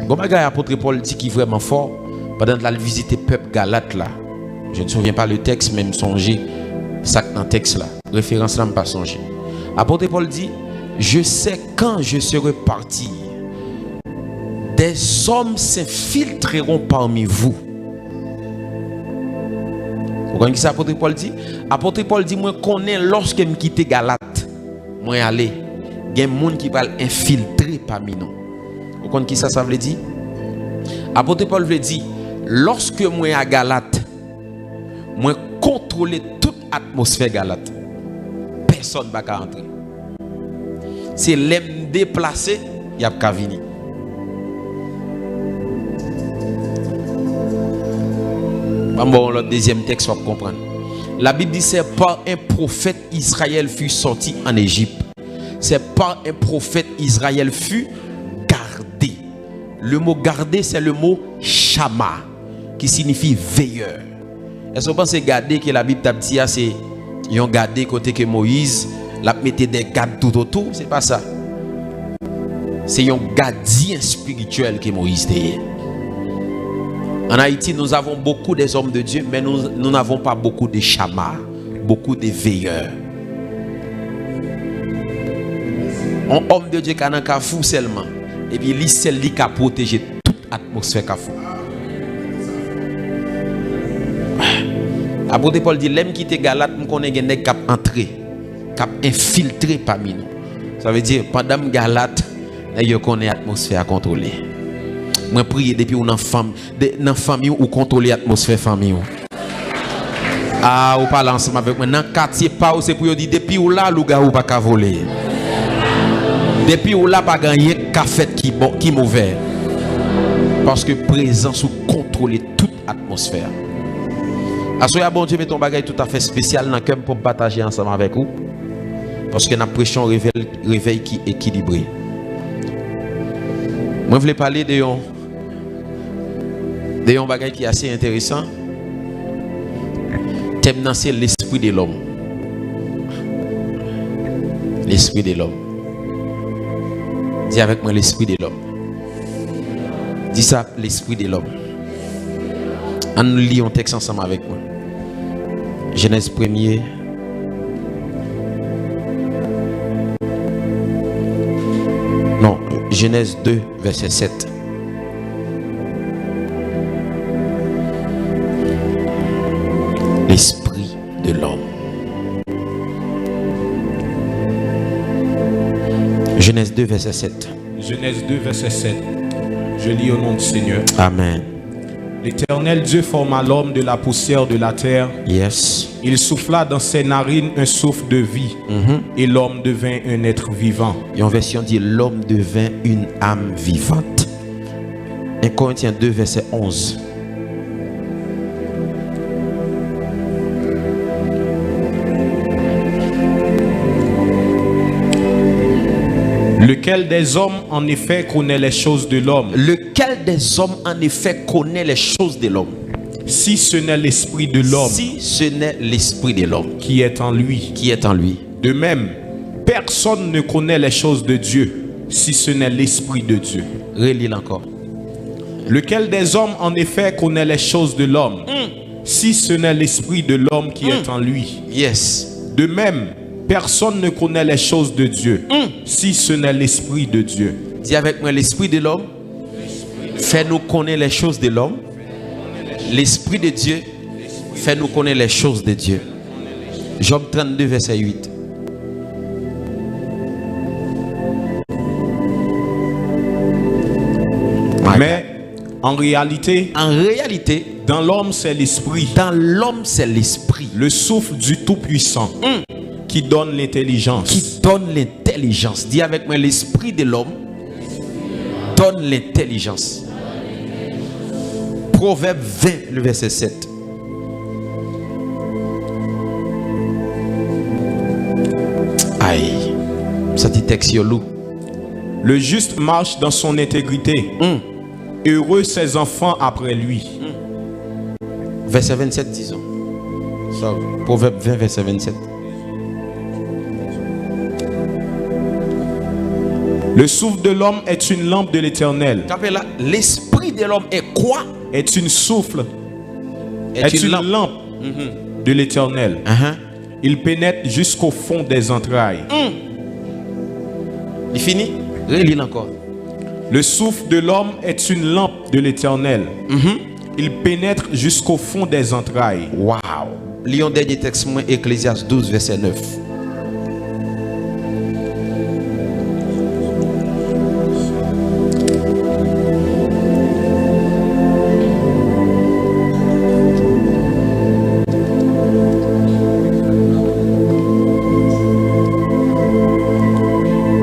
Bon bagay apôtre Paul dit qui est vraiment fort pendant la visite peuple Galate là. Je ne me souviens pas le texte, mais me songer ça dans le texte là. Référence là me pas songer. Apôtre Paul dit je sais quand je serai parti, des hommes s'infiltreront parmi vous. Vous comprenez ce que apôtre Paul dit? Apôtre Paul dit moi connais lorsque me quitter Galate, moi aller, il y a des gens qui va infiltrer parmi nous. Vous comprenez ce que ça veut dire? Apôtre Paul veut dire lorsque moi à Galate, moi contrôler toute atmosphère Galate. Personne ne va entrer. C'est l'aime déplacé, il y a qu'à venir. Bon, le deuxième texte, faut comprendre. La Bible dit c'est par un prophète Israël fut sorti en Égypte. C'est par un prophète Israël fut gardé. Le mot garder, c'est le mot shama, qui signifie veilleur. Est-ce que vous pensez garder que la Bible t'a dit c'est ils ont gardé côté que Moïse l'a mettait des gardes tout autour? C'est pas ça. C'est un gardien spirituel que Moïse était. En Haïti, nous avons beaucoup des hommes de Dieu, mais nous n'avons pas beaucoup de chamas, beaucoup de veilleurs. Un homme de Dieu qui a un cafou seulement, et puis lui seul qui a protégé toute atmosphère cafou. Apôtre Paul dit l'homme qui était Galate, nous connaissons des cap entré, cap infiltré parmi nous. Ça veut dire pendant Galate, nous connaissons l'atmosphère contrôlée. Moi prier depuis ou dans famille ou contrôler l'atmosphère famille. Ah, ou parle ensemble avec moi dans quartier pas c'est pour dire depuis ou là louga ou pas ka voler. Depuis ou là pas gagner café qui mauvais. Parce que présence ou contrôler toute atmosphère. Asoya bon Dieu met ton bagage tout à fait spécial dans cœur pour partager ensemble avec vous. Parce que notre pression réveil qui est équilibré. Moi je voulais parler de un bagage qui est assez intéressant. Thème c'est l'esprit de l'homme. L'esprit de l'homme. Dis avec moi l'esprit de l'homme. Dis ça, l'esprit de l'homme. On lit un texte ensemble avec moi. Genèse 1er. Non, Genèse 2, verset 7. L'esprit de l'homme. Genèse 2, verset 7. Genèse 2, verset 7. Je lis au nom du Seigneur. Amen. L'Éternel Dieu forma l'homme de la poussière de la terre. Yes. Il souffla dans ses narines un souffle de vie. Et l'homme devint un être vivant. Et en version dit l'homme devint une âme vivante. 1 Corinthiens 2, verset 11. Lequel des hommes en effet connaît les choses de l'homme? Lequel des hommes en effet connaît les choses de l'homme? Si ce n'est l'esprit de l'homme. Si ce n'est l'esprit de l'homme qui est en lui. Qui est en lui. De même, personne ne connaît les choses de Dieu si ce n'est l'esprit de Dieu. Relis encore. Lequel des hommes en effet connaît les choses de l'homme si ce n'est l'esprit de l'homme qui est en lui. Yes. De même, personne ne connaît les choses de Dieu si ce n'est l'esprit de Dieu. Dis avec moi l'esprit de l'homme. Fais-nous connaître les choses de l'homme. L'esprit de Dieu fait-nous connaître les choses de Dieu. Job 32, verset 8. Mais en réalité, dans l'homme c'est l'esprit. Dans l'homme c'est l'esprit. Le souffle du Tout-Puissant qui donne l'intelligence. Qui donne l'intelligence. Dis avec moi l'esprit de l'homme donne l'intelligence. Proverbe 20, le verset 7. Aïe. Ça dit texte loup. Le juste marche dans son intégrité. Heureux ses enfants après lui. Verset 27, disons. Ça, Proverbe 20, verset 27. Le souffle de l'homme est une lampe de l'Éternel. L'esprit de l'homme est quoi? Est une souffle. Est une lampe de l'Éternel. Il pénètre jusqu'au fond des entrailles. Il finit? Relis encore. Le souffle de l'homme est une lampe de l'Éternel. Il pénètre jusqu'au fond des entrailles. Waouh! Lisons dernier texte, Ecclésiaste 12, verset 9.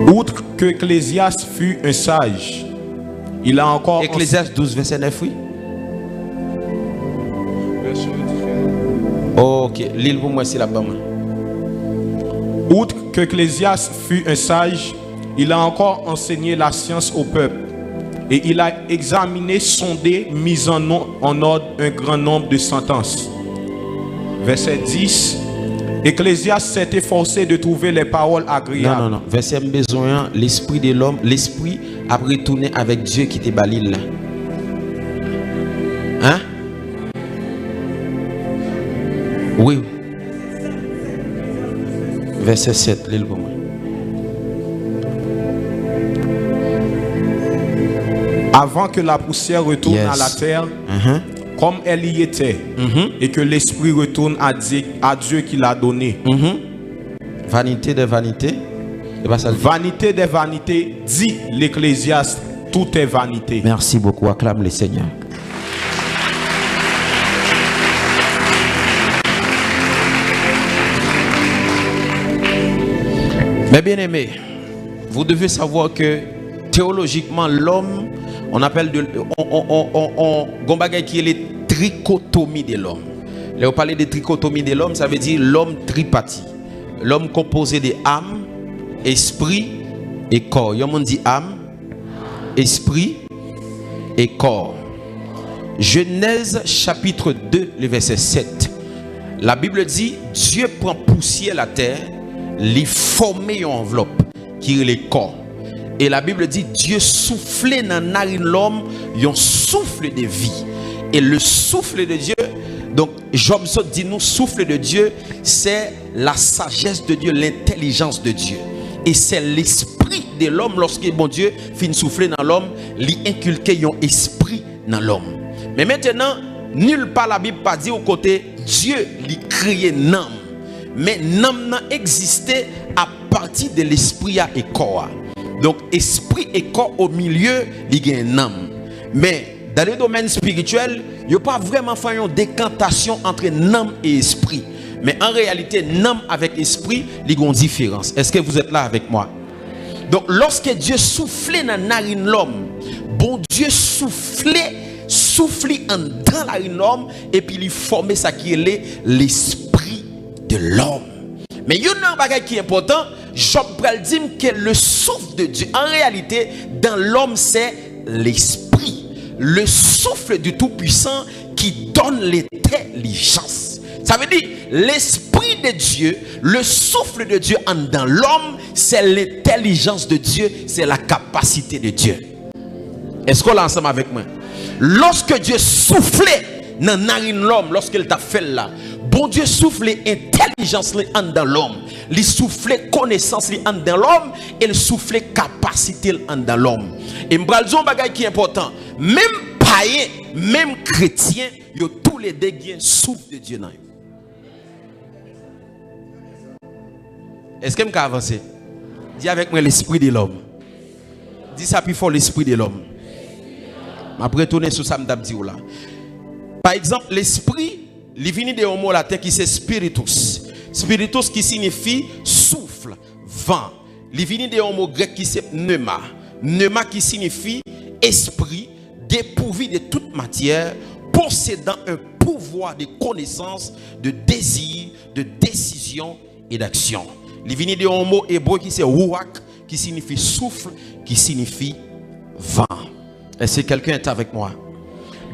Outre que Ecclésiaste fut un sage, il a encore... Ecclésiaste 12, verset 9, oui. Ok, l'île pour moi c'est là-bas. Outre que Ecclésiaste fut un sage, il a encore enseigné la science au peuple. Et il a examiné, sondé, mis en ordre un grand nombre de sentences. Verset 10. Ecclésiaste s'est efforcé de trouver les paroles agréables. Non. Verset besoin, l'esprit de l'homme, l'esprit a retourné avec Dieu qui te balile là. Hein? Oui. Verset 7, l'île pour moi. Avant que la poussière retourne à la terre, comme elle y était, et que l'esprit retourne à Dieu qui l'a donné. Vanité des vanités. Vanité des vanités, dit l'Ecclésiaste, tout est vanité. Merci beaucoup, acclame le Seigneur. Mais bien aimé, vous devez savoir que théologiquement l'homme, on appelle qui est la trichotomie de l'homme. Là, on parle de trichotomie de l'homme, ça veut dire l'homme tripartite. L'homme composé de âme, esprit et corps. On dit âme, esprit et corps. Genèse chapitre 2, le verset 7. La Bible dit, Dieu prend poussière la terre, les former une enveloppe qui est le corps. Et la Bible dit, Dieu soufflait dans la narine de l'homme un souffle de vie. Et le souffle de Dieu, donc Job dit nous, souffle de Dieu, c'est la sagesse de Dieu, l'intelligence de Dieu. Et c'est l'esprit de l'homme, lorsque bon Dieu finit souffler dans l'homme, lui inculquer un esprit dans l'homme. Mais maintenant, nulle part la Bible pas dit au côté, Dieu lui créé un âme. Mais l'âme existait à partir de l'esprit et corps. Donc esprit et corps au milieu, il y a une âme. Mais dans le domaine spirituel, il n'y a pas vraiment fait une décantation entre âme et esprit. Mais en réalité, âme avec esprit, il y a une différence. Est-ce que vous êtes là avec moi? Donc lorsque Dieu soufflait dans la narine de l'homme, bon Dieu soufflait en dans la narine de l'homme et puis il formait ça qui est l'esprit de l'homme. Mais il y a un bagage qui est important. Job dit que le souffle de Dieu, en réalité, dans l'homme, c'est l'esprit. Le souffle du Tout-Puissant qui donne l'intelligence. Ça veut dire, l'esprit de Dieu, le souffle de Dieu dans l'homme, c'est l'intelligence de Dieu, c'est la capacité de Dieu. Est-ce qu'on l'a ensemble avec moi? Lorsque Dieu soufflait dans la narine de l'homme, lorsqu'il t'a fait là, bon Dieu souffle intelligence dans l'homme, il souffle connaissance dans l'homme, et il souffle capacité dans l'homme. Et je vais dire un bagage qui est important. Même païen, même chrétien, ils ont tous les deux qui souffle de Dieu. Est-ce que je peux avancer? Dis avec moi l'esprit de l'homme. Dis ça plus fort, l'esprit de l'homme. Je vais retourner sur ça. Par exemple, l'esprit, il vient de un mot latin qui c'est spiritus. Spiritus qui signifie souffle, vent. Il vient de un mot grec qui c'est pneuma. Pneuma qui signifie esprit, dépourvu de toute matière, possédant un pouvoir de connaissance, de désir, de décision et d'action. Il vient de un mot hébreu qui c'est ruach, qui signifie souffle, qui signifie vent. Est-ce que quelqu'un est avec moi?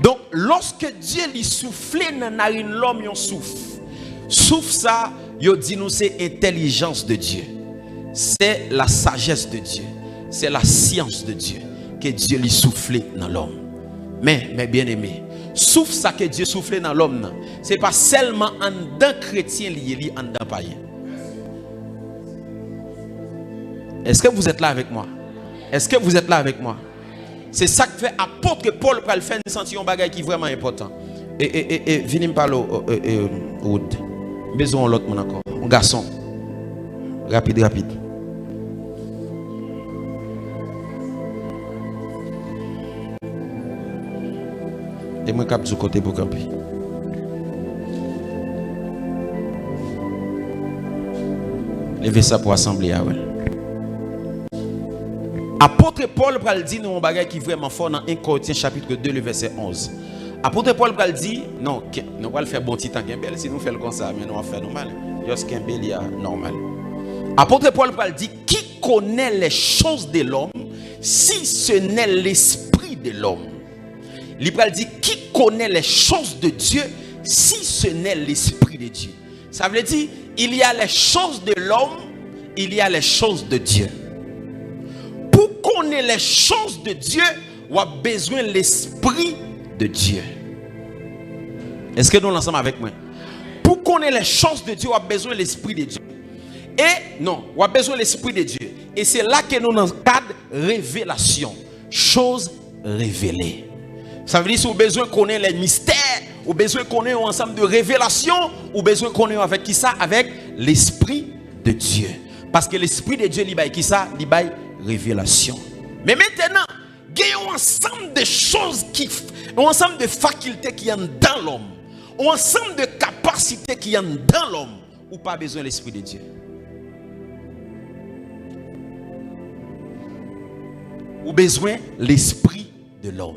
Donc, lorsque Dieu lui soufflait dans la narine de l'homme, il souffle. Souffle ça, il dit nous c'est intelligence de Dieu. C'est la sagesse de Dieu. c'est la science de Dieu que Dieu lui soufflé dans l'homme. Mais bien aimé, souffle ça que Dieu soufflé dans l'homme, c'est pas seulement en d'un chrétien lié en d'un païen. Est-ce que vous êtes là avec moi? Est-ce que vous êtes là avec moi? C'est ça que fait apôtre Paul pour le faire sentir un bagage qui est vraiment important. Et venez me parler Oud. Besoin l'autre mon encore. Un garçon. Rapide. Et moi cap du côté pour camper. Levez ça pour assembler. Ouais. Apôtre Paul pral dit nous un bagage qui est vraiment fort dans 1 Corinthiens chapitre 2 le verset 11. Apôtre Paul pral dit non, nous va le faire bon petit temps Kembel si nous faisons comme ça mais nous va faire normal. Juste Kembel il normal. Apôtre Paul pral dit qui connaît les choses de l'homme si ce n'est l'esprit de l'homme. Il pral dit qui connaît les choses de Dieu si ce n'est l'esprit de Dieu. Ça veut dire il y a les choses de l'homme, il y a les choses de Dieu. Pour connaître les choses de Dieu, on a besoin de l'esprit de Dieu. Est-ce que nous l'ensemble avec moi? Pour connaître les choses de Dieu, on a besoin de l'esprit de Dieu. Et non, on a besoin de l'esprit de Dieu. Et c'est là que nous dans le cadre révélation, choses révélées. Ça veut dire si vous avez besoin de connaître les mystères, ou besoin de connaître un ensemble de révélations, ou besoin de connaître avec qui ça? Avec l'esprit de Dieu. Parce que l'esprit de Dieu, il baille qui ça? Il baille révélation. Mais maintenant, il y a un ensemble de choses un ensemble de facultés qui sont dans l'homme, un ensemble de capacités qui sont dans l'homme, ou pas besoin de l'esprit de Dieu. Ou besoin de l'esprit de l'homme.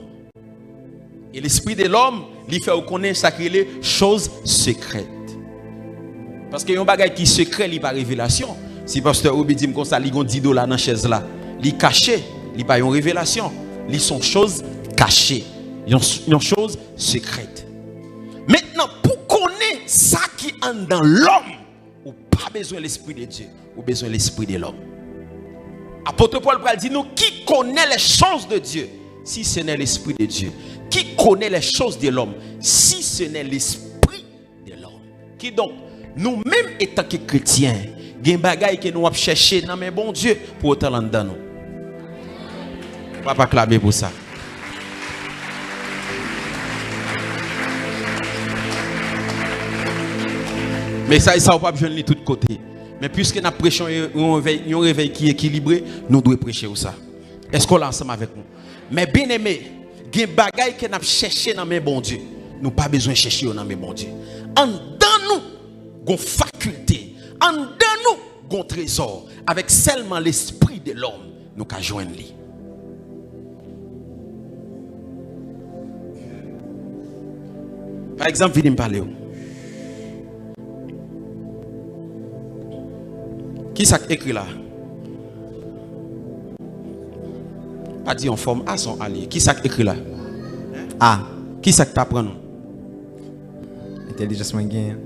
Et l'esprit de l'homme, il fait connaître ça qui est les choses secrètes. Parce qu'il y a un bagage qui est secret, il n'est pas révélation. Si pasteur Obi dit comme ça, il y a 10 $ dans la chaise là. Il est caché, il n'est pas une révélation. Il sont choses cachées. Il y a choses secrètes. Maintenant, pour connaître ça qui est dans l'homme, ou pas besoin de l'esprit de Dieu, ou besoin de l'esprit de l'homme. Apôtre Paul dit nous qui connaît les choses de Dieu, si ce n'est l'esprit de Dieu. Qui connaît les choses de l'homme, si ce n'est l'esprit de l'homme. Qui donc, nous-mêmes étant que chrétiens, il y a des bagailles que nous avons cherché dans mes bon Dieu pour autant dans nous. Papa clamer pour ça. Mais ça va pas besoin de tous côtés. Mais puisque nous prêchons un réveil qui est équilibré, nous devons prêcher ça. Est-ce qu'on est ensemble avec nous? Mais bien aimé, il y a des bagailles que nous avons cherché dans mes bon Dieu. Nous n'avons pas besoin de chercher dans mes bon Dieu. En dans nous, une faculté. En dans nous, un trésor. Avec seulement l'esprit de l'homme, nous pouvons joindre lui. Par exemple, venez me parler. Qui ça écrit là? Pas dit en forme A son allié. Qui ça écrit là? A. Qui ça t'apprend nous? Intelligence moyenne.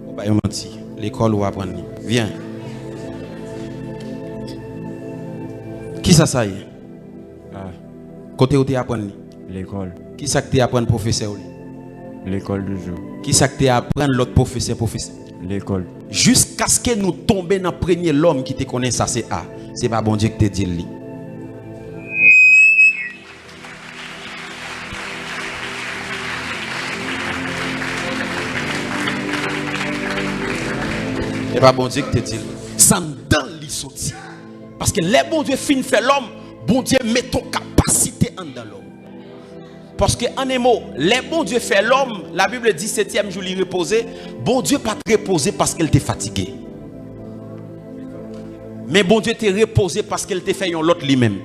On va y mentir. L'école ou apprendre. Viens. Qui ça y est? A. Côté où tu apprends? L'école. Qui ça tu apprends professeur? L'école du jour. Qui ça tu apprends l'autre professeur? L'école. Jusqu'à ce que nous tombions dans le premier l'homme qui te connaît, ça c'est A. C'est pas bon Dieu qui te dit lui. C'est pas bon Dieu qui te dit. Ça dans lui sorti. Parce que les bon Dieu fin fait l'homme, bon Dieu met ton capacité en dans l'homme. Parce que en un mot, les bon Dieu fait l'homme, la Bible dit 7e jour il reposait, bon Dieu pas te reposer parce qu'elle t'est fatigué. Mais bon Dieu t'est reposé parce qu'elle t'a fait l'autre lui-même.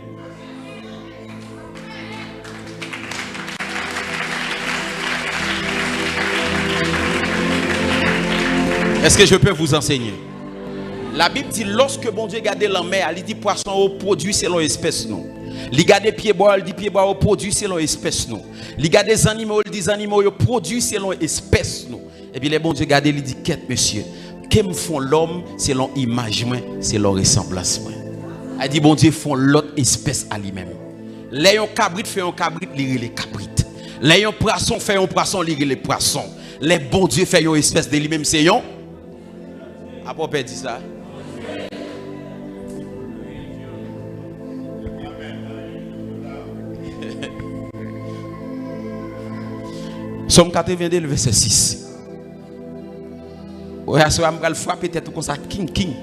Est-ce que je peux vous enseigner? La Bible dit lorsque bon Dieu garde la mer, il dit poisson au produit selon espèce non. Il garde pied bois, il dit pied bois au produit selon espèce non. Il garde des animaux, il dit animaux au produit selon espèce non. Et puis les bon Dieu garde, il dit quête monsieur, qu'est-ce font l'homme selon image moi, selon ressemblance moi. Elle dit bon Dieu font l'autre espèce à lui-même. Les cabrit fait un cabrit, les cabrit. Les poisson fait un poisson, les poissons. Les bon Dieu fait une espèce de lui-même, c'est yon. Après dit ça. Somme 82, le verset 6. Ouais, à ce moment là, frapper tête comme ça, king.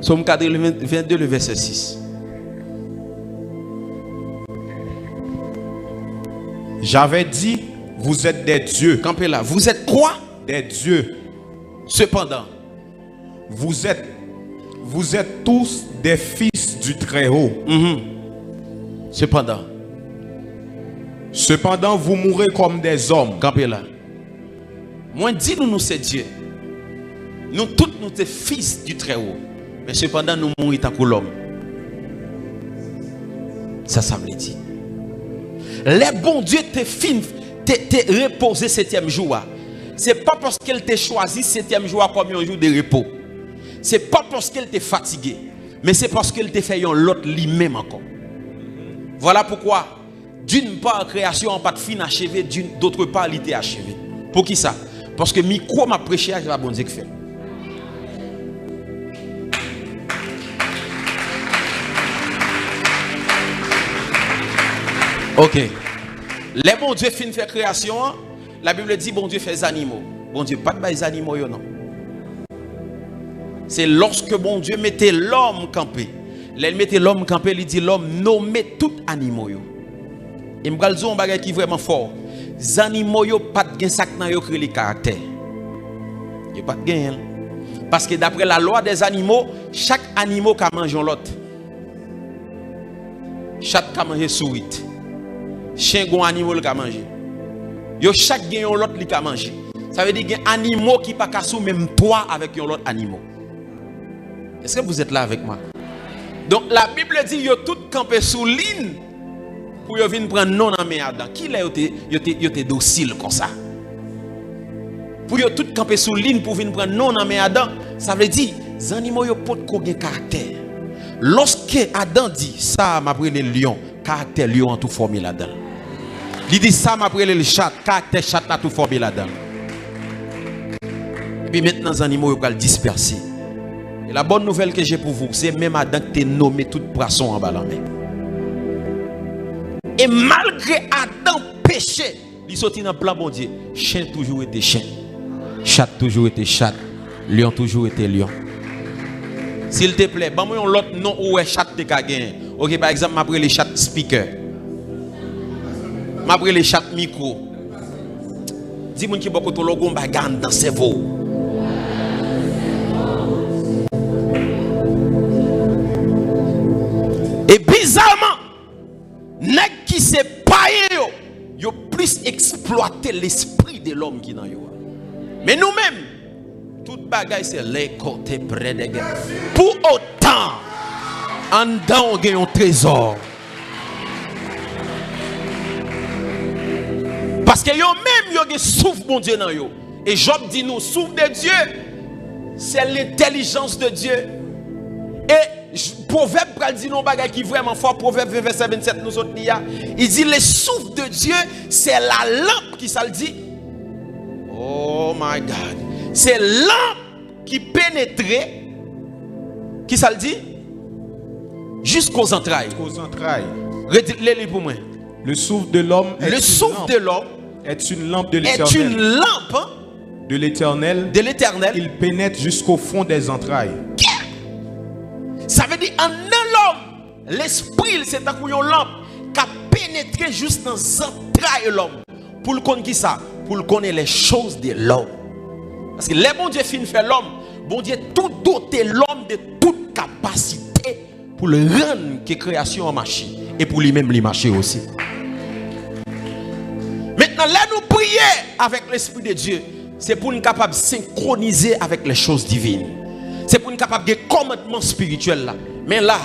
Somme 82, le verset 6. J'avais dit, vous êtes des dieux. Campez là. Vous êtes quoi? Des dieux. Cependant, vous êtes tous des fils du Très-Haut. Cependant, vous mourrez comme des hommes. campez là. Moi, dis-nous, c'est Dieu. Nous tous, nous sommes fils du Très-Haut. Mais cependant, nous mourons tant que l'homme. Ça me dit. Les bons Dieu te reposé 7e jour. Ce n'est pas parce qu'elle t'a choisi 7e jour comme un jour de repos. Ce n'est pas parce qu'elle t'a fatigué. Mais c'est parce qu'elle t'a fait l'autre lui-même encore. Voilà pourquoi, d'une part, création n'a pas de fin achevée, d'autre part, elle était achevée. Pour qui ça? Parce que micro m'a prêché à la bon Dieu qui fait. Ok. Les bon Dieu fin fait création, la Bible dit bon Dieu fait les animaux. Bon Dieu pas de les animaux non. C'est lorsque bon Dieu mettait l'homme campé. Il mettait l'homme campé, il dit l'homme nommait tout animaux yo. Et m'gal dire un bagage qui vraiment fort. Les animaux yo pas de gain sac nan yo créer les caractères. Yo pas de gain. Parce que d'après la loi des animaux, chaque animal ka mange l'autre. Chaque ka mange sourit. Chien gon animal ka manger. Yo chaque gen yon l'autre li ka manger. Ça veut dire gen animaux qui pas ka sou même toi avec yon l'autre animal. Est-ce que vous êtes là avec moi? Donc la Bible dit yo tout campé sous ligne pour yo venir prendre non en main Adam. Qui là yo te docile comme ça? Pour yo tout campé sous ligne pour venir prendre non en main Adam, ça veut dire les animaux yo pot ko gen caractère. Lorsque Adam dit ça m'a pris le lion, caractère lion en tout formé là-dedans. Il dit ça m'a pris le chat, caractère chat a tout formé là-dedans. Et puis maintenant les animaux yo disperser. Et la bonne nouvelle que j'ai pour vous, c'est même Adam qui t'a nommé tout poisson en bas la main. Et malgré Adam péché, il sortit dans le plan bon Dieu. Chien toujours été chien. Chat toujours été chat. Lion toujours été lion. S'il te plaît, bon, moi, l'autre nom où est chat te gagné. Ok, par exemple, m'appelle les chat speaker. M'appelle les chat micro. Dis-moi qui beaucoup de logo bagane dans ses cerveau. Et bizarrement, nèg qui s'est paillé yo plus exploité l'esprit de l'homme qui dans yo. Mais nous-mêmes, toute bagaille c'est les côtés près de guerre. Pour autant, en dedans on gagne un trésor. Parce que yo même yo gen souffle bon Dieu dans yo. Et Job dit nous souffle de Dieu, c'est l'intelligence de Dieu. Et Proverbe dit non bagay qui vraiment fort. Proverbe verset 27 nous autres il dit le souffle de Dieu c'est la lampe qui ça le dit. Oh my God, c'est lampe qui pénétrait qui ça le dit jusqu'aux entrailles. Jusqu'aux entrailles. Redis-le pour moi. Le souffle de l'homme est une lampe de l'Éternel. Est une lampe hein, de l'Éternel. De l'Éternel. Il pénètre jusqu'au fond des entrailles. Ça veut dire en l'homme, l'esprit c'est un couillon lampe qui a pénétré juste dans les entrailles de l'homme. Pour le connaître qui ça? Pour le connaître les choses de l'homme. Parce que les bon Dieu fin fait l'homme, bon Dieu tout doté l'homme de toute capacité pour le rendre que création en marché et pour lui-même lui marcher aussi. Maintenant là nous prions avec l'esprit de Dieu, c'est pour nous capable de synchroniser avec les choses divines. C'est pour nous capable de commandement spirituel là. Mais là,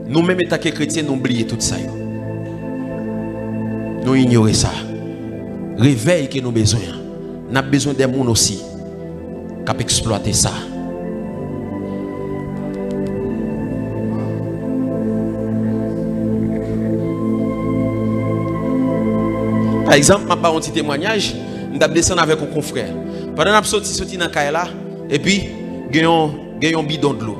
nous-mêmes étant que chrétiens, nous oublions tout ça. Nous ignorons ça. Réveil que nous avons besoin. Nous avons besoin des gens aussi qui ont exploité ça. Par exemple, je vais faire un petit témoignage. Je vais descendre avec un confrère. Pendant que je suis sorti dans le cas là, et puis, il y a un bidon de l'eau.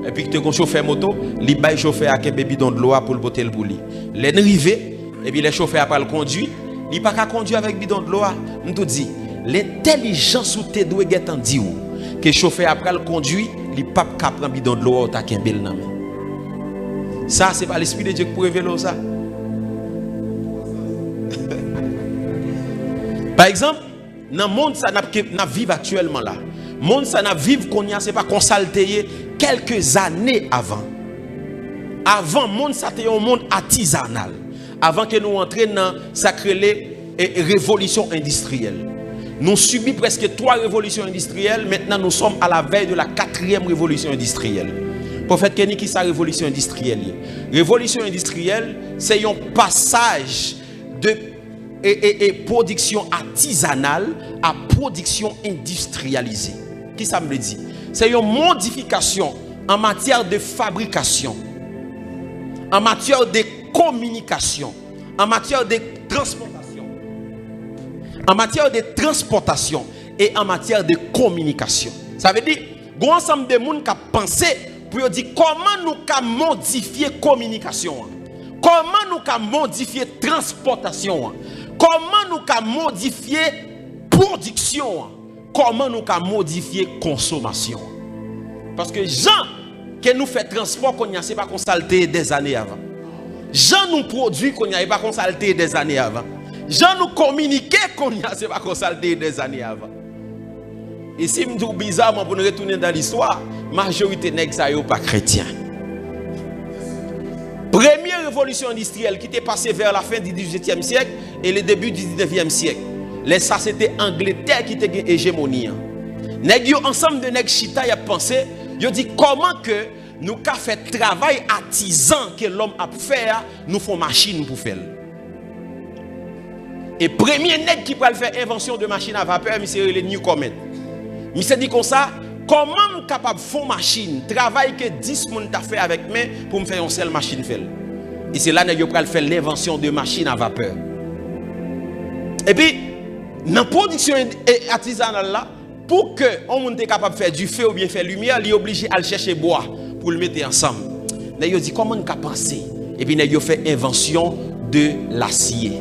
Et puis, tu as un chauffeur moto, il va chauffeur avec un bidon de l'eau pour le botter le bouli. Il est arrivé, et puis le chauffeur après le conduit. Il n'a pas qu'à conduire avec bidon de l'eau. Je te dis, l'intelligence ou tes doigts est en dit que le chauffeur après le conduit, il n'a pas qu'à prendre bidon de l'eau ou ta bel nan. Ça, c'est pas l'esprit de Dieu qui peut révéler ça. Par exemple, dans le monde ça n'a vivre actuellement là. Le monde ça n'a vivre qu'on y a c'est pas consulté quelques années avant. Avant le monde ça était un monde artisanal. Avant que nous entrions dans sacré révolution industrielle. Nous subissons presque 3 révolutions industrielles. Maintenant nous sommes à la veille de la 4e révolution industrielle. Prophète Kenny qui sa révolution industrielle. Révolution industrielle, c'est un passage de production artisanale à production industrialisée. Qui ça me dit? C'est une modification en matière de fabrication, en matière de communication, en matière de transportation, en matière de transportation et en matière de communication. Ça veut dire, il y a un ensemble de monde qui a pensé pour dire comment nous pouvons modifier la communication, comment nous pouvons modifier la transportation, comment nous pouvons modifier la production, comment nous pouvons modifier la consommation. Parce que gens qui nous fait transport qu'on n'y a pas consulté des années avant. Gens nous produit qu'on n'y a pas consulté des années avant. Gens nous communiquer qu'on n'y a pas consulté des années avant. Et si je me dis bizarrement pour nous retourner dans l'histoire, la majorité n'est pas chrétien. Première révolution industrielle qui était passée vers la fin du 18e siècle et le début du 19e siècle. Ça c'était Angleterre qui était hégémonie. Ensemble de nèg chita y a pensé, ils ont dit comment que nous avons fait travail artisan que l'homme a fait, nous faisons machine pour faire. Et premier nèg qui peut faire invention de machine à vapeur, c'est le Newcomen. Il s'est dit comme ça, comment je suis capable de faire machine, travail que 10 personnes ont fait avec moi pour me faire une seule machine faire. Et c'est là que je vais faire l'invention de machine à vapeur. Et puis, dans la production artisanale là, pour que on soit capable de faire du feu ou bien faire lumière, il est obligé à chercher bois pour le mettre ensemble. Il a dit comment on peut penser. Et puis il a fait invention de l'acier.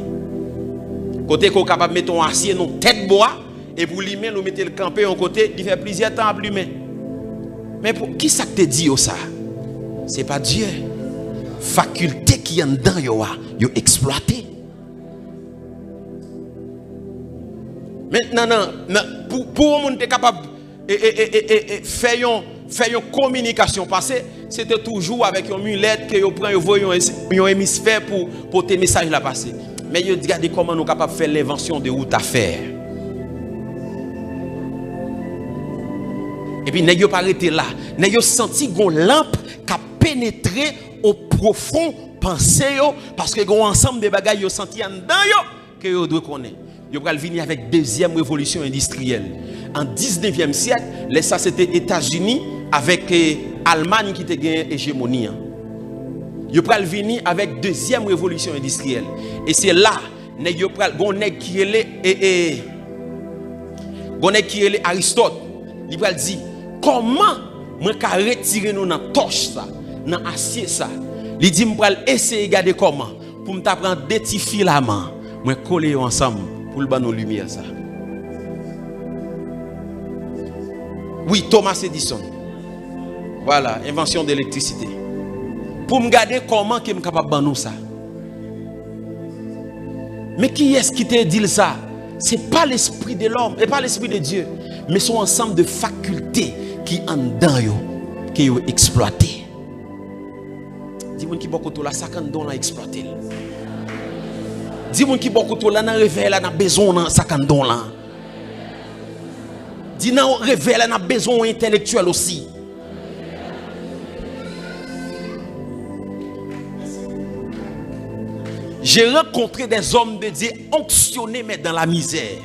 Côté qu'on est capable de mettre un acier dans tête bois et pour lui nous mettez le campé en côté, il fait plusieurs temps à plumer. Mais pour qui ça te dit ça? C'est pas Dieu. Faculté qui est dedans yo exploité. Maintenant pour on être capable de faire une communication passée, c'était toujours avec une mulette que vous prenez un hémisphère pour tes messages là passer. Mais vous regardez comment nous sommes capables de faire l'invention de route à faire. Et puis, nous n'avons pas arrêté là. Nous avons senti une lampe qui a pénétré au profond pensée parce que nous avons ensemble de bagages qui ont senti en dedans que vous devez connaître. Vous allez venir avec deuxième révolution industrielle. En 19e siècle, ça c'était États-Unis avec Allemagne qui était gagné hégémonie. Vous allez venir avec deuxième révolution industrielle. Et c'est là qui est Aristote. Il va dire comment je peux retirer nous dans la torche ça, dans l'acier ça. Il dit je vais essayer de regarder comment pour me prendre des petits filaments, je vais coller ensemble pour le ban lumière ça. Oui, Thomas Edison. Voilà, invention de l'électricité. Pour me garder comment je suis capable de faire ça. Mais qui est-ce qui te dit ça? Ce n'est pas l'esprit de l'homme et pas l'esprit de Dieu, mais son ensemble de facultés qui en dedans qui ont exploité. Dis-moi qui beaucoup la ça quand don l'a exploité. Dis-moi qui beaucoup la nan réveil là n'a besoin ça quand don là. Dis nan réveil là n'a besoin intellectuel aussi. J'ai rencontré des hommes de Dieu onctionnés mais dans la misère.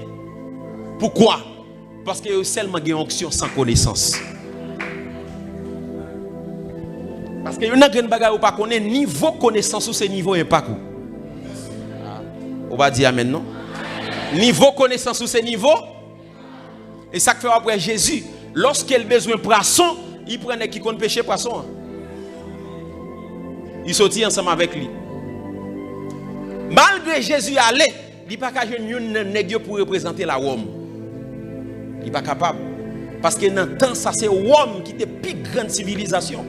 Pourquoi? Parce que seulement une onction sans connaissance. Parce que il y a une bagaille ou pas connaît niveau connaissance ou c'est niveau impact. Ou va dire amen non? Niveau connaissance ou c'est niveau? Et ça que fait après Jésus, lorsqu'il a besoin de poisson, il prenait qui compte pêcher poisson. Il sortit ensemble avec lui. Malgré Jésus allait, il n'est pas capable de nègre pour représenter la Rome. Il n'est pas capable. Parce que dans le temps, ça c'est Rome qui était la plus grande civilisation.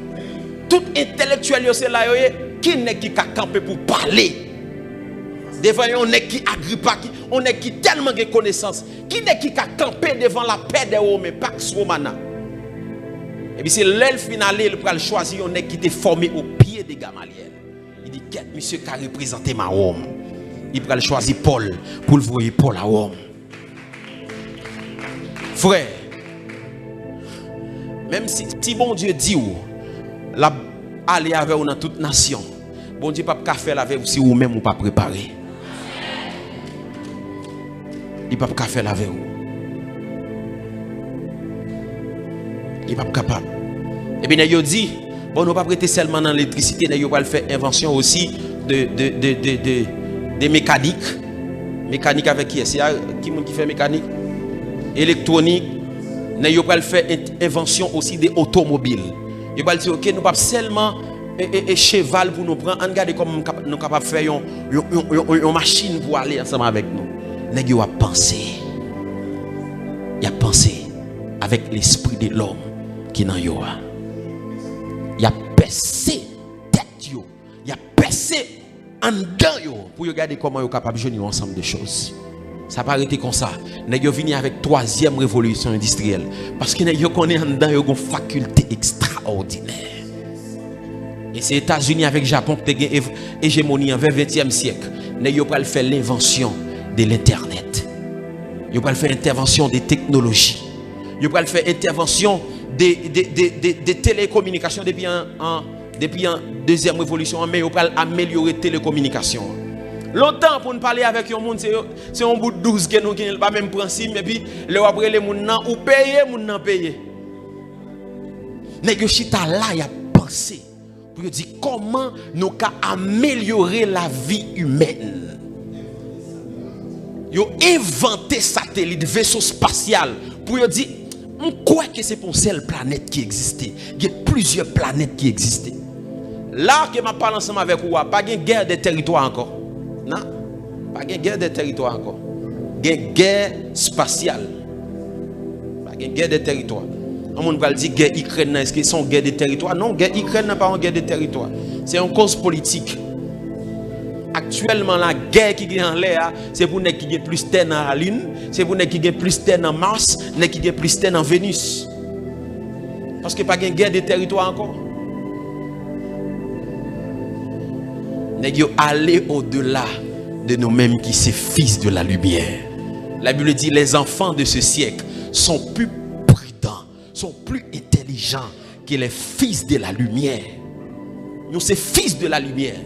Tout intellectuel, c'est là, qui n'est qui a campé pour parler. Devant on est qui Agrippa, on est qui tellement de connaissances. Qui n'est qui a campé devant la paix des Romains, Pax Romana. Et puis c'est l'elfe final, il va choisir on est qui était formé au pied de Gamaliel. Il dit, quel monsieur qui a représenté ma Rome. Il va choisir Paul pour le voir Paul à Rome. Frère, même si bon Dieu dit ou, la aller avec vous dans toute nation, bon Dieu pas faire avec vous si vous même ou pas préparé. Il pas faire avec vous. Il pas capable. Et bien il dit, bon nous pas prêter seulement dans l'électricité, nous va faire invention aussi de mécanique. Mécanique avec qui? C'est qui fait mécanique? Électronique. Nous va faire invention aussi des automobiles. Il va dire OK, nous pas seulement et cheval pour nous prendre, regardez comment nous capable faire une machine pour aller ensemble avec nous. Nous a pensé. Il a pensé avec l'esprit de l'homme qui dans yo. Il a percé tête yo. Il a percé en dedans yo pour regarder comment yo capable de joindre ensemble de choses. Ça pas arrêter comme ça. Nèg yo vini avec troisième révolution industrielle parce que nèg yo connaît en dedans yo une faculté extraordinaire. Et c'est les États-Unis avec le Japon qui ont une hégémonie en 20e siècle. Nèg yo pral faire l'invention de l'internet. Yo pral faire intervention des technologies. Yo pral faire intervention des télécommunications depuis en deuxième révolution, mais yo pral améliorer télécommunications. Longtemps pour nous parler avec un monde c'est un bout de 12 que nous qui pas même principe et puis le après les moun nan ou payer moun nan payer. Nèg yo chita là y a pensé pour dire comment nous ca améliorer la vie humaine. Yo inventé satellite vaisseau spatial pour dire on croit que c'est pour une seule planète qui existait. Il y a plusieurs planètes qui existaient. Là que m'a parlé ensemble avec vous, pas de guerre des territoires encore. Non, pas de guerre des territoires encore. Il y a une guerre spatiale. Pas de guerre des territoires. On va dire guerre Ukraine, est-ce que c'est une guerre des territoires? Non, guerre Ukraine n'est pas une guerre des territoires. C'est une cause politique. Actuellement, la guerre qui est en l'air, c'est pour les qui ont plus de terre dans la Lune, c'est pour les qui ont plus de terre dans Mars, les qui ont plus de terre dans Vénus. Parce qu'il n'y a pas de guerre des territoires encore. Nous sommes allés au-delà de nous-mêmes qui sommes fils de la lumière. La Bible dit les enfants de ce siècle sont plus prudents, sont plus intelligents que les fils de la lumière. Nous sommes fils de la lumière.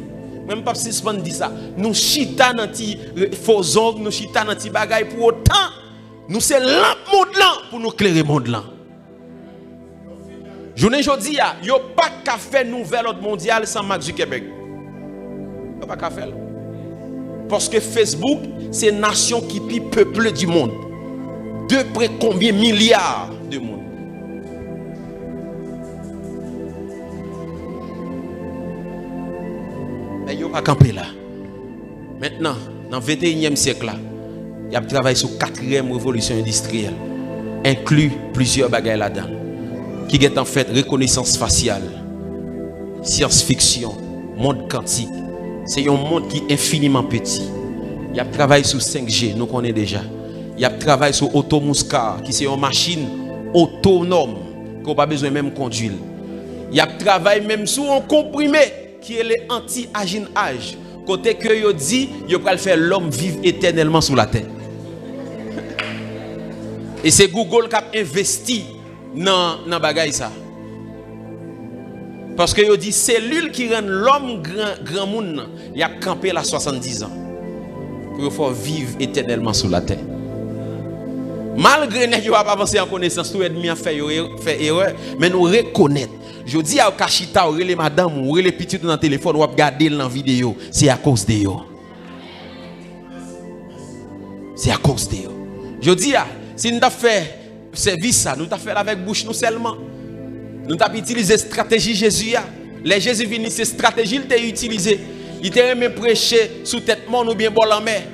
Même pas si on dit ça. Nous chita dans ti faux ongles, nous chita dans ti bagaille pour autant. Nous c'est lampe monde là pour nous éclairer monde là. Journée jodi a, yo pas qu'à faire nouvel ordre mondial sans Mark Zuckerberg. Yo pas qu'à faire. Parce que Facebook, c'est une nation qui pi peuple du monde. De près combien milliards de monde. Mais yo pas campé là. Maintenant, dans le 21e siècle là, il y a travaillé sur la 4e révolution industrielle, inclut plusieurs bagages là-dedans, qui est en fait reconnaissance faciale, science-fiction, monde quantique. C'est un monde qui est infiniment petit. Il y a travaillé sur 5G, nous connaissons déjà. Il y a travaillé sur Automuscar, qui c'est une machine autonome, qu'on n'a pas besoin même de conduire. Il y a travaillé même sur un comprimé, qui est le anti-aginage. Côté que yo dit, yo pral faire l'homme vivre éternellement sur la terre. Et c'est Google qui a investi dans bagay ça. Parce que yo dit cellule qui rend l'homme grand monde, il a campé là 70 ans pour faire vivre éternellement sur la terre. Malgré que nous avons avancé en connaissance, tout ennemi a fait erreur, mais nous reconnaissons. Je dis à Kachita, ou les madame, ou les petits dans le téléphone, ou regarder dans la vidéo, c'est à cause de eux. c'est à cause de eux. Je dis, si nous avons fait service, ça, nous avons fait avec bouche nous seulement. Nous avons utilisé la stratégie Jésus. Les Jésus venu, c'est stratégie qu'il a utilisé. Il t'a même prêché sous tête monde ou bien bol en mer.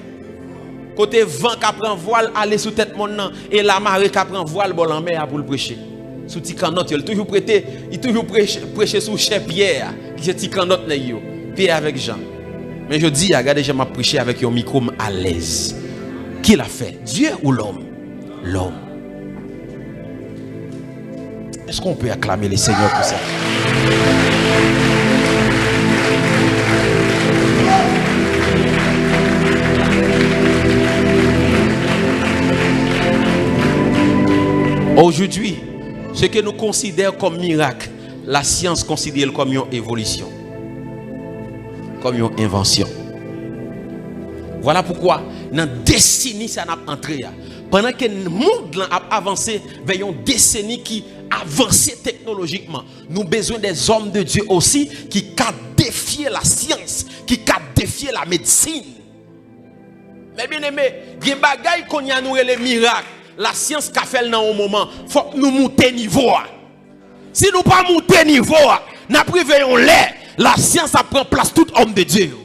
Côté vent qui prend voile, aller sous tête monde et la marée qui prend voile bol en mer pour le prêcher. Sous Ticanot, il toujours prêté, il toujours prêché sous chef Pierre, qui c'est Ticanot Pierre avec Jean. Mais je dis, regardez, je m'ai prêché avec un micro à l'aise. Qui l'a fait? Dieu ou l'homme? L'homme. Est-ce qu'on peut acclamer les seigneurs pour ça? Aujourd'hui, ce que nous considérons comme miracle, la science considère comme une évolution, comme une invention. Voilà pourquoi dans la décennie ça n'a pas entré. Pendant que le monde a avancé vers une décennie qui avance technologiquement, nous avons besoin des hommes de Dieu aussi qui ont défié la science, qui ont défié la médecine. Mais bien aimé, il y a des bagailles qu'on y a nous les miracles. La science qu'a fait dans un moment, il faut que nous montions niveau. Si nous ne pas monter niveau, nous privons l'air. La science a pris place tout homme de Dieu.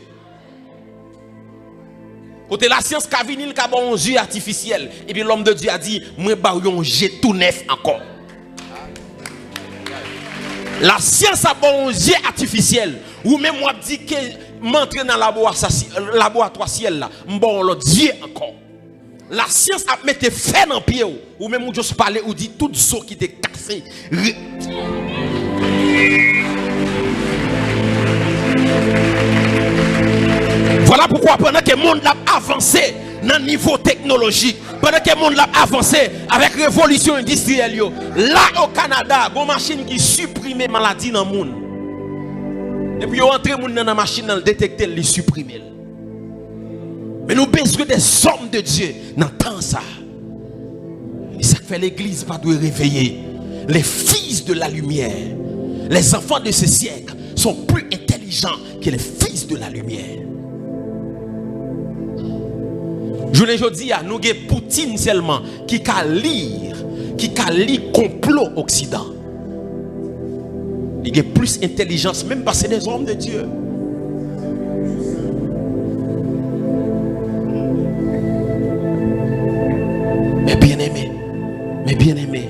Côté la science qui a venu, qui a un yeux artificiel. Et puis l'homme de Dieu a dit, moi je vais un jet tout neuf encore. La science a un yeux artificiel. Ou même moi dit que m'entrer dans le laboratoire ciel là, bon l'autre yeux encore. La science a mis des faits dans le pied. Ou même je parle ou dit tout ce qui était cassé. Voilà pourquoi pendant que le monde a avancé dans le niveau technologique, pendant que le monde a avancé avec la révolution industrielle, là au Canada, il y a une machine qui supprime les maladies dans le monde. Et puis, on entre dans la machine, dans le détecteur, les supprimer. Mais nous avons besoin des hommes de Dieu dans le temps ça. Et ça fait l'église pas doit réveiller. Les fils de la lumière, les enfants de ce siècle sont plus intelligents que les fils de la lumière. Je ne dis à nous avons Poutine seulement qui a lire complot Occident. Il y a plus d'intelligence, même parce que c'est des hommes de Dieu. Mais bien aimé,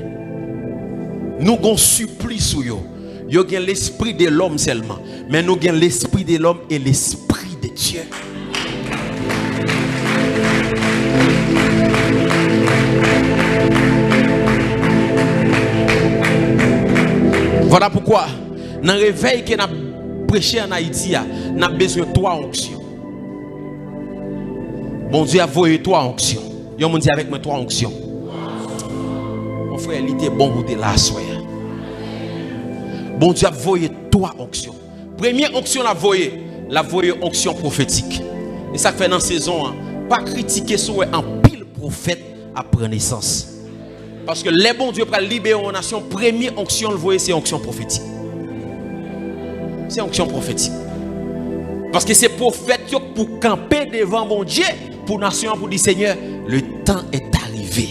nous avons supplice sur eux. Nous avons l'esprit de l'homme seulement, mais nous avons l'esprit de l'homme et l'esprit de Dieu. Voilà pourquoi, dans le réveil que nous avons prêché en Haïti, nous avons besoin de 3 onctions. Bon Dieu a voyé 3 onctions. Yo me dit avec moi 3 onctions. Mon frère, il était bon pour te la soir. Bon Dieu a voyé 3 onctions. Première onction la voyé onction prophétique. Et ça fait dans la saison, pas critiquer sur un pile prophète à prendre naissance. Parce que les bons Dieu pour libérer une nation, première onction le voyez c'est onction prophétique. C'est onction prophétique. Parce que c'est prophète pour camper devant bon Dieu pour nation pour dire Seigneur, le temps est arrivé.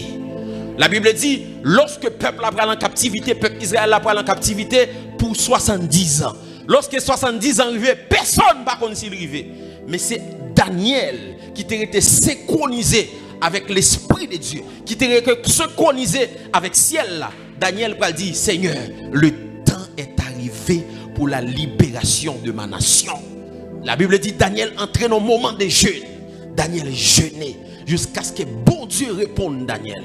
La Bible dit lorsque le peuple a pris en captivité, le peuple Israël a pris en captivité pour 70 ans. Lorsque 70 ans arrivé, personne ne va connaître s'il arrivé. Mais c'est Daniel qui était été synchronisé avec l'esprit de Dieu, qui était synchronisé avec le ciel là. Daniel va dire Seigneur, le temps est arrivé pour la libération de ma nation. La Bible dit Daniel entrait dans un moment de jeûne. Daniel jeûnait jusqu'à ce que bon Dieu réponde Daniel.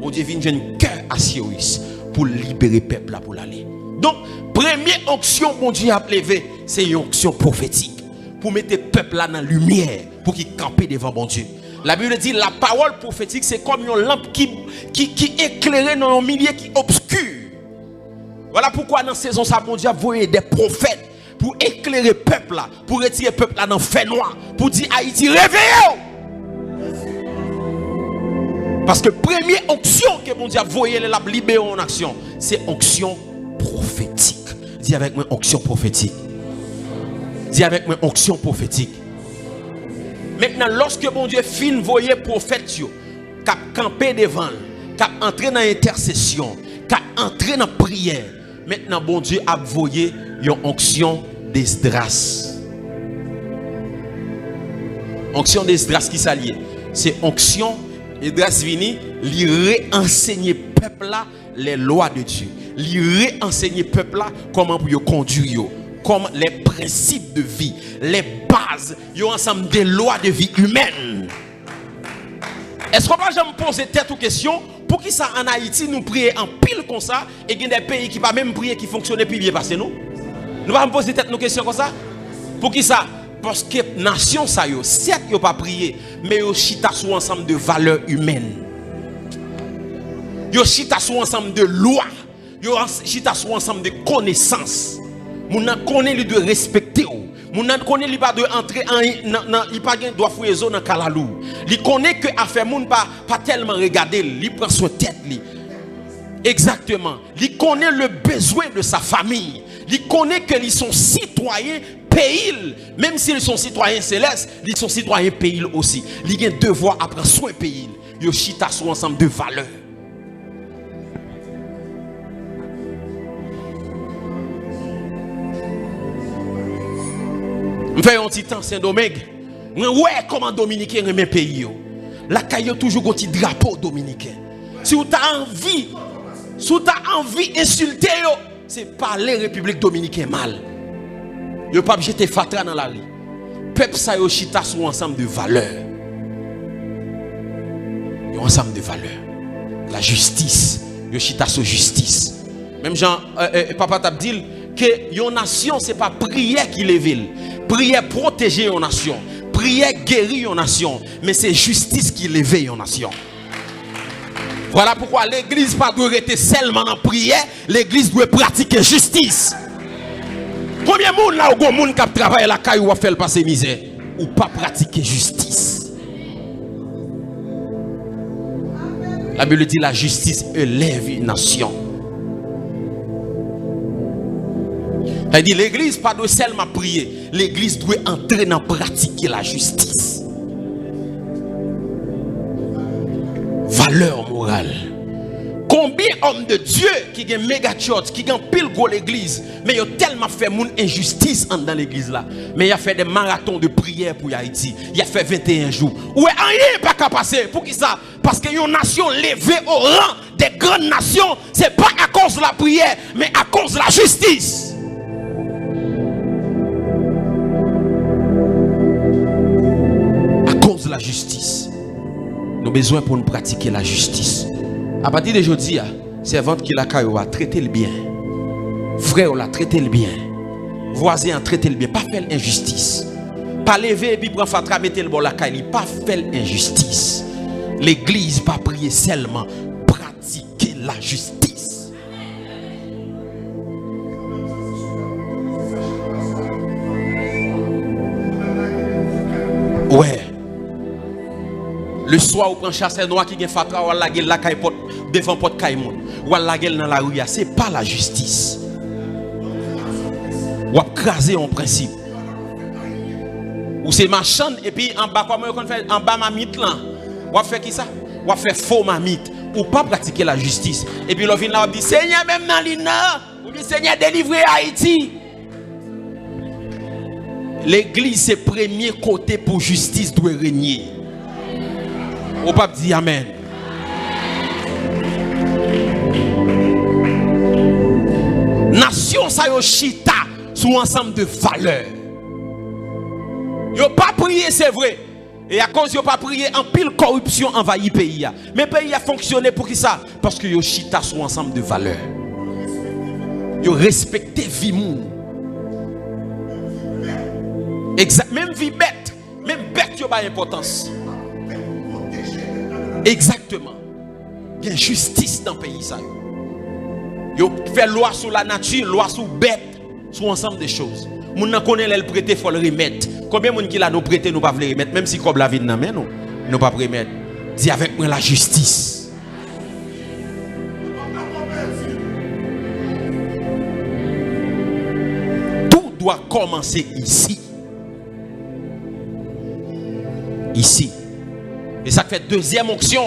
Bon Dieu vient un cœur à Cyrus pour libérer le peuple là pour l'aller. Donc, première onction bon Dieu a levé, c'est une onction prophétique. Pour mettre le peuple là dans la lumière, pour qu'il campe devant bon Dieu. La Bible dit la parole prophétique c'est comme une lampe qui éclairait dans un milieu qui obscur. Voilà pourquoi dans cette saison ça bon Dieu a envoyé des prophètes pour éclairer le peuple là, pour retirer le peuple là dans le fait noir, pour dire Haïti réveillez-vous. Parce que première onction que bon Dieu a envoyé la libérer en action, c'est onction prophétique. Dis avec moi onction prophétique. Dis avec moi onction prophétique. Maintenant, lorsque bon Dieu fin voyer prophète, qui a campé devant, qui a entré dans l'intercession, qui a entré dans la prière, maintenant, bon Dieu a voyé une onction d'Esdras. Onction d'Esdras qui s'allie. C'est onction, Esdras vini, lui réenseigner peuple là les lois de Dieu. Lui réenseigner peuple là comment pour conduire, comme les principes de vie, les bases, yo ensemble des lois de vie humaine. Est-ce qu'on va jamais poser tête aux questions pour qui ça en Haïti nous prier en pile comme ça et il y a des pays qui pas même prier qui fonctionnent plus bien parce que nous va me poser tête nos questions comme ça pour qui ça parce que nation ça yo certes yo pas prier mais yo chita sur ensemble de valeurs humaines. Yo chita sur ensemble de lois, yo chita sur ensemble de connaissances. Moun nan connaît lui de respecter ou. Moun nan connaît lui pas de entrer en il pas gain doit fouiller zone dans kalalou. Il connaît que affaire moun pas tellement regarder, il prend son tête li. Exactement. Il connaît le besoin de sa famille. Il connaît que ils sont citoyens pays, même s'ils sont citoyens célestes, ils sont citoyens pays aussi. Ils ont un devoir à prendre soin pays. Yo chita sur ensemble de valeurs. Je fais un petit temps Saint-Domingue. Ouais, comment Dominicain remet pays. La caille toujours un petit drapeau dominicain. Si vous avez envie d'insulter, c'est parler République dominicaine mal. Vous pas jeter fatra dans la rue. Peuple ça yo chita sur ensemble de valeurs. Yo ensemble de valeurs. La justice, yo chita sur justice. Même Jean papa t'a dit que yon nation c'est pas prière qui lève. Prière protéger une nation, prière guérir une nation, mais c'est justice qui lève une nation. Voilà pourquoi l'église ne doit pas rester seulement en prière, l'église doit pratiquer justice. Combien de monde là où monde qui travaille la caille ou fait passer misère ou pas pratiquer justice? La Bible dit la justice élève une nation. Elle dit l'église pas doit seulement prier, l'église doit entrer dans pratiquer la justice. Valeur morale. Combien d'hommes de Dieu qui ont méga church, qui ont pile gros l'église, mais ils ont tellement fait mon injustice dans l'église là. Mais il a fait des marathons de prière pour Haïti. Il a fait 21 jours. Où rien pas qu'à passer. Pour qui ça? Parce que une nation levée au rang des grandes nations, c'est pas à cause de la prière, mais à cause de la justice. La justice. Nous avons besoin pour nous pratiquer la justice. À partir d'aujourd'hui, servante qui la caillou a traité le bien. Frère l'a traité le bien. Voisin a traité le bien. Pas faire l'injustice. Pas lever et puis prendre fatra mettre le bon la caille. Pas faire l'injustice. L'église pas prier seulement. Pratiquer la justice. Ouais. Le soir, on prend chasseur noir qui vient fatra, ou la gueule la caille devant porte caille moun. Ou la gueule dans la rue, c'est pas la justice. Ou craser en principe. Ou c'est marchand et puis en bas comment on fait en bas mamite là. Ou fait qui ça? Ou fait faux mamite ou pas pratiquer la justice. Et puis l'on vient là on dit Seigneur même dans l'ina, ou bien Seigneur délivrer Haïti. L'église c'est premier côté pour justice doit régner. Au pape dit amen. Nation ça yo chita sous ensemble de valeurs. Yo pas prié c'est vrai. Et à cause yo pas prié en pile corruption envahit pays. Mais pays a fonctionné pour qui ça? Parce que yo chita sous ensemble de valeurs. Yo respecté vie moun. Exact, même vie bête, même bête yo pas importance. Exactement. Il y a justice dans le pays. Il fait loi sur la nature, loi sur bête, sur ensemble des choses. Moun nan connaît le prêter, il faut le remettre. Combien de monde qui l'a nous prêter, nous pas le remettre, même si comme la vie n'a pas, nous pas remettre. Dis avec moi la justice. Tout doit commencer ici. ici. Et ça fait deuxième onction,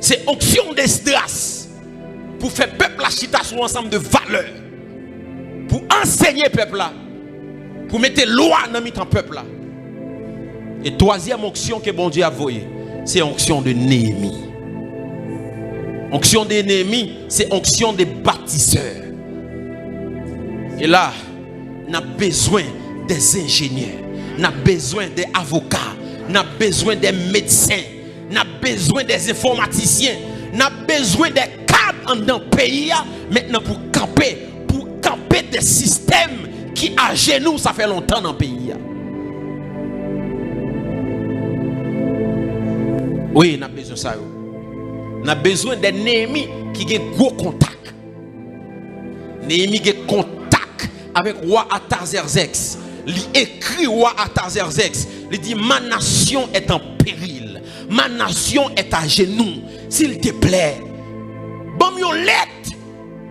c'est onction d'Esdras. Pour faire peuple la chita sur un ensemble de valeurs. Pour enseigner peuple là. Pour mettre loi dans le peuple là. Et troisième onction que bon Dieu a envoyé, c'est onction de Néhémie. Onction de Néhémie, c'est onction des bâtisseurs. Et là, on a besoin des ingénieurs, on a besoin des avocats, on a besoin des médecins, on a besoin des informaticiens, on a besoin des cadres dans le pays maintenant pour camper des systèmes qui à genoux ça fait longtemps dans le pays. Oui, on a besoin de ça. On a besoin de Néhémie qui a un gros contact. Néhémie qui a contact avec le roi Artaxerxès. Il écrit roi Artaxerxès. Il dit ma nation est en péril. Ma nation est à genoux. S'il te plaît, bon une lettre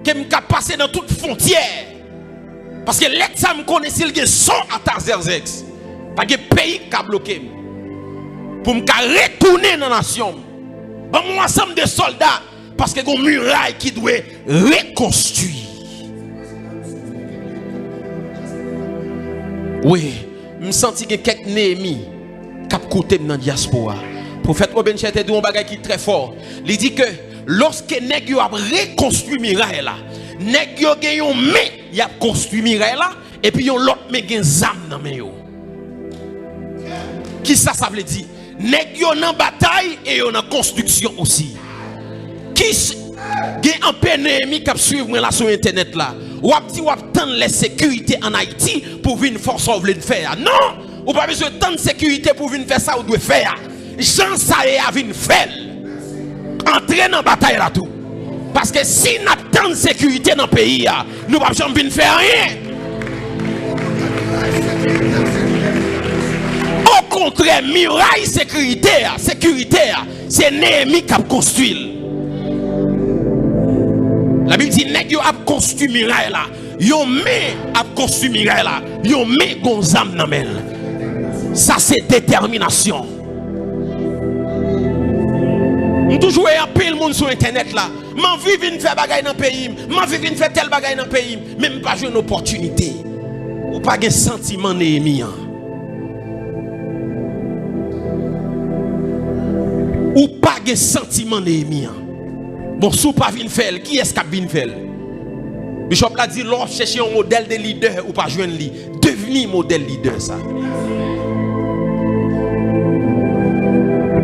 qui me passer dans toute frontière. Parce que lettre ça me connaît s'il y a son Artaxerxès. Parce que le pays qui a bloqué. Pour me retourner dans la nation. Bon, mon ensemble de soldats. Parce que il y a une muraille qui doit reconstruire. Oui, je me sens que quelques Néhémie qui a côté dans la diaspora. Le prophète Obenchete dit un bagage qui est très fort. Il dit que lorsque nèg yo a reconstruit muraille là, nèg yo gen yon main, y a construit muraille là et puis yon l'autre main gen zam dans main yo. Qui ça veut dire? Nèg yo nan bataille et yo nan construction aussi. Qui gen un peu Néhémie qui suivre moi là sur internet là. Ou ap di ou ap tendre les sécurités en Haïti pour venir force ou vle faire. Non, ou pas besoin de tant de sécurité pour venir faire ça ou doit faire. Jean ça est à venir faire. Entrer dans bataille là tout. Parce que si nous avons tant de sécurité dans le pays, nous ne pouvons pas venir faire rien. Au contraire, muraille sécuritaire, c'est Néhémie qui a construit. La Bible dit nèg yo a construit muraille là. Yo met a construit muraille là. Yo met gonzam nan men. Ça c'est détermination. On toujours un pile monde sur internet là. M'en vivre faire bagay dans pays, m'en vivre faire tel bagay dans pays, même pas jouer une opportunité. Ou pas un sentiment Néhémie. Ou pas un sentiment Néhémie. Bon, si vous pas venir faire, qui est-ce qui vient faire? Bishop l'a dit, l'on cherche un modèle de leader ou pas jouer un leader. Devenir modèle leader, ça.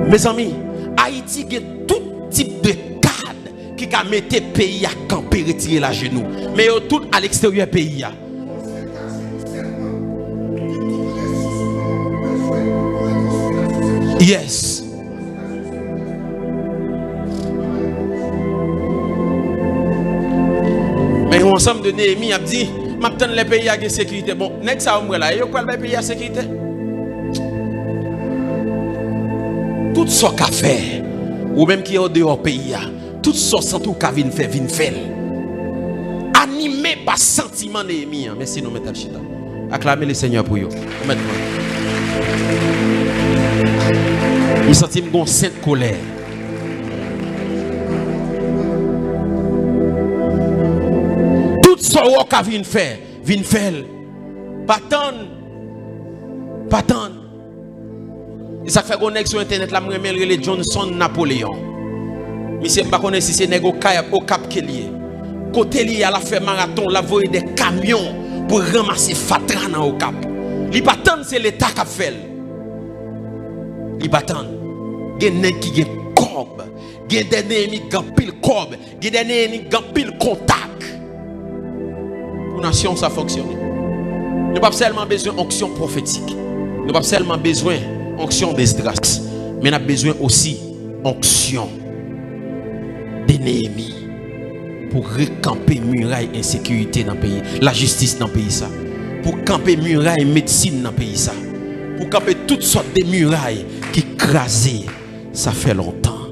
Mes amis, Haïti a tout type de cadre qui a mis le pays à camper, retirer la genou. Mais tout à l'extérieur du pays. Yes. Mais ensemble de Néhémie a dit, maintenant les pays a une sécurité. Bon, n'est-ce ça là, yo quoi le pays a sécurité? Tout ce qu'a fait, ou même qui est au dehors pays, tout ce sans tout qu'a vinn fait. Animé par sentiment Néhémie. Merci nous mettons chita. Acclamez le Seigneur pour vous. Maintenant. Il sentit une sainte colère. So what ka vin faire pas tant et ça fait qu'on sur internet là me les Johnson Napoléon monsieur pas connaît si c'est nèg au cap qui lié côté li a la fait marathon la voyer des camions pour ramasser fatra dans au cap li pas tant c'est l'état qui fait li pas tant gen nèg qui gen cob gen des Néhémie gan pile cob gen des Néhémie gan pile contact. Nation ça fonctionne. Nous n'avons pas seulement besoin d'onction prophétique. Nous n'avons pas seulement besoin d'onction d'Esdras. Mais nous avons besoin aussi d'onction de Néhémie pour recamper muraille insécurité dans le pays. La justice dans le pays ça. Pour camper muraille médecine dans le pays ça. Pour camper toutes sortes de murailles qui crasent. Ça fait longtemps.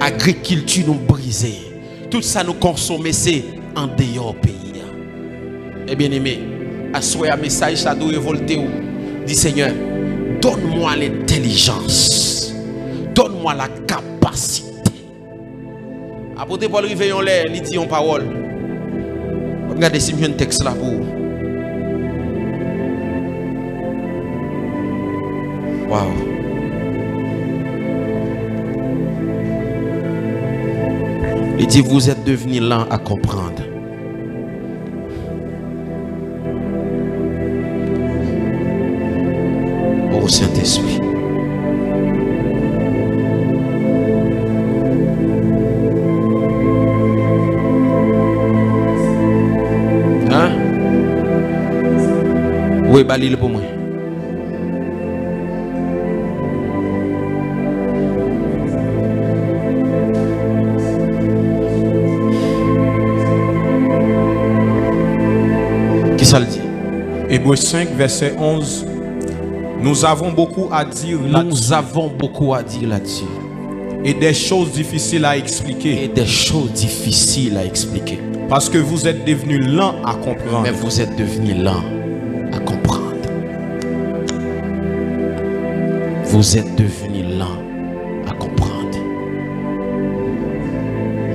Agriculture nous brisée. Tout ça nous consommer c'est en dehors pays. Eh bien aimé, à souhait un message ça doit révolter ou. Dis Seigneur, Donne-moi l'intelligence. Donne-moi la capacité. Apôtre Paul Riveillon, il dit en parole. Regardez si j'ai un texte là pour vous. Wow. Il dit, vous êtes devenus lents à comprendre. Ô Saint-Esprit. Hein? Oui, balil pour moi. Qui ça le dit? Hébreux 5, verset 11. Nous avons beaucoup à dire là-dessus. Nous avons beaucoup à dire là-dessus. Et des choses difficiles à expliquer. Et des choses difficiles à expliquer. Parce que vous êtes devenus lents à comprendre. Mais vous êtes devenus lents à comprendre. Vous êtes devenus lents à comprendre.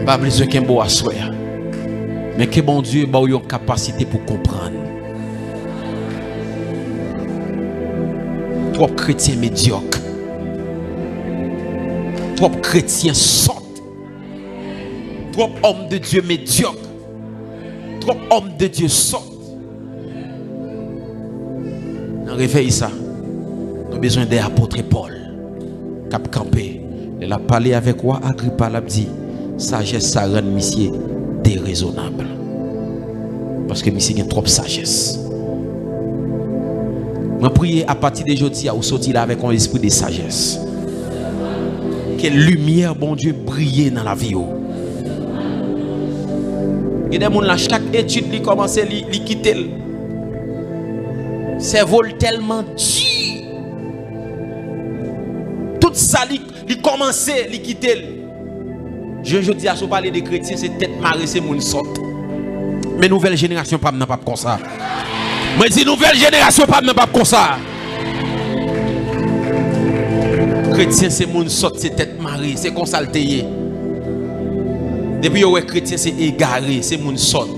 Pas besoin qu'un beau assoir. Mais que bon Dieu ait une capacité pour comprendre. Trop chrétiens médiocres. Trop chrétiens sortent. Trop hommes de Dieu médiocres. Trop hommes de Dieu sortent. On réveille ça. Nous avons besoin des apôtres Paul. Cap campé. Il a parlé avec moi. Agrippa l'a dit. Sagesse, ça rend monsieur déraisonnable. Parce que monsieur a trop de sagesse. Je prie à partir de aujourd'hui, à sortir là avec un esprit de sagesse. Quelle lumière, bon Dieu, brille dans la vie. Il y a des gens là, chaque étude, ils commencent à quitter. C'est vol tellement dur. Tout ça, ils commencent à quitter. Je dis à ce parler des chrétiens, c'est tête marée, c'est mon sort. Mais nouvelle génération, pas comme ça. Mais si nouvelle génération pas comme ça. Chrétien c'est mon sort, c'est tête marée, c'est consalté. Depuis que chrétien c'est égaré, c'est mon sort.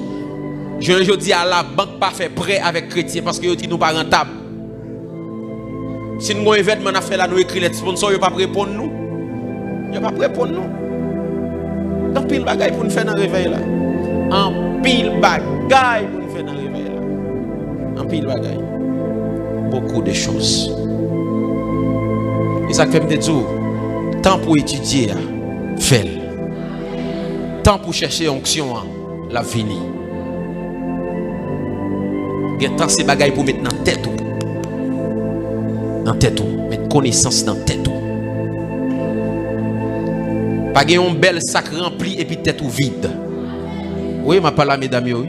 Je dis à la banque pas fait prêt avec chrétien parce que yo dit nous pas rentable. Si nous avons un événement à faire là, nous écrit les sponsors, ils pas répondre nous. Ils pas répondre nous. En pile bagaille pour nous faire dans le réveil là. En pile bagaille pour nous faire dans le réveil là. En pile bagaille. Beaucoup de choses. Et ça fait me dire, temps pour étudier, fais-le. Temps pour chercher onction, la fini. Il y a tant ces bagailles pour mettre dans la tête. Dans la tête, mettre connaissance dans la tête. Pas un bel sac rempli et puis tête vide. Oui, ma parole mesdames, oui.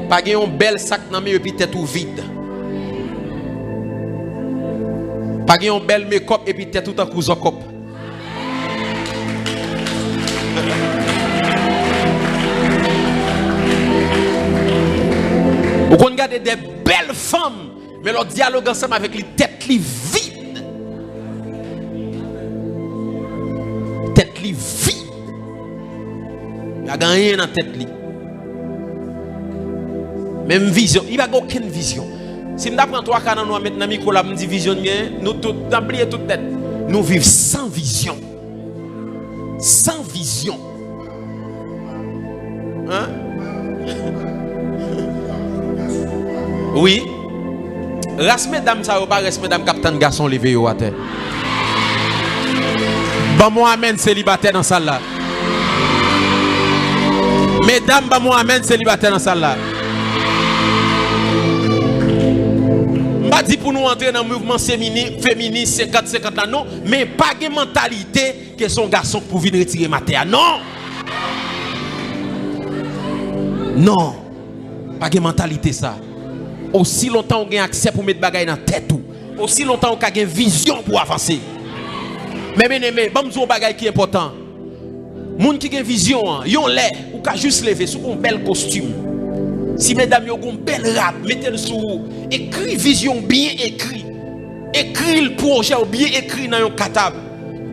Pas un bel sac dans et puis tête vide. Pas un bel make-up et puis tête tout en cousin cop. Vous regardez des belles femmes, mais leur dialogue ensemble avec les têtes vides. Tête vide. Il n'y a rien dans la tête. Même vision. Il n'y a aucune vision. Si je prends 3 cas dans nous maintenant, Nicolas me dit vision, nous tous oublions toute tête. Nous vivons sans vision. Sans vision. Hein? Oui. Race mesdames, ça va pas race mesdames, capitaine garçon, levé au à terre. Bon, moi, amen, célibataire dans la salle là. Mesdames, bon, moi, amen, célibataire dans la salle là. Pas dit pour nous entrer dans le mouvement féministe 50-50 là, non, mais pas de mentalité que son garçon pour venir retirer ma terre. Non! Non! Pas de mentalité ça. Aussi longtemps on a accès pour mettre bagaille dans la tête, aussi longtemps on a une vision pour avancer. Mais bien aimé, bon nous bagaille qui est important. Moun qui a une vision, yon lè, ou ka juste lever sous un bel costume. Si mesdames yon gon bel rap, mettez-le sous, écrit vision bien écrit. écrit le projet ou bien écrit dans un catable.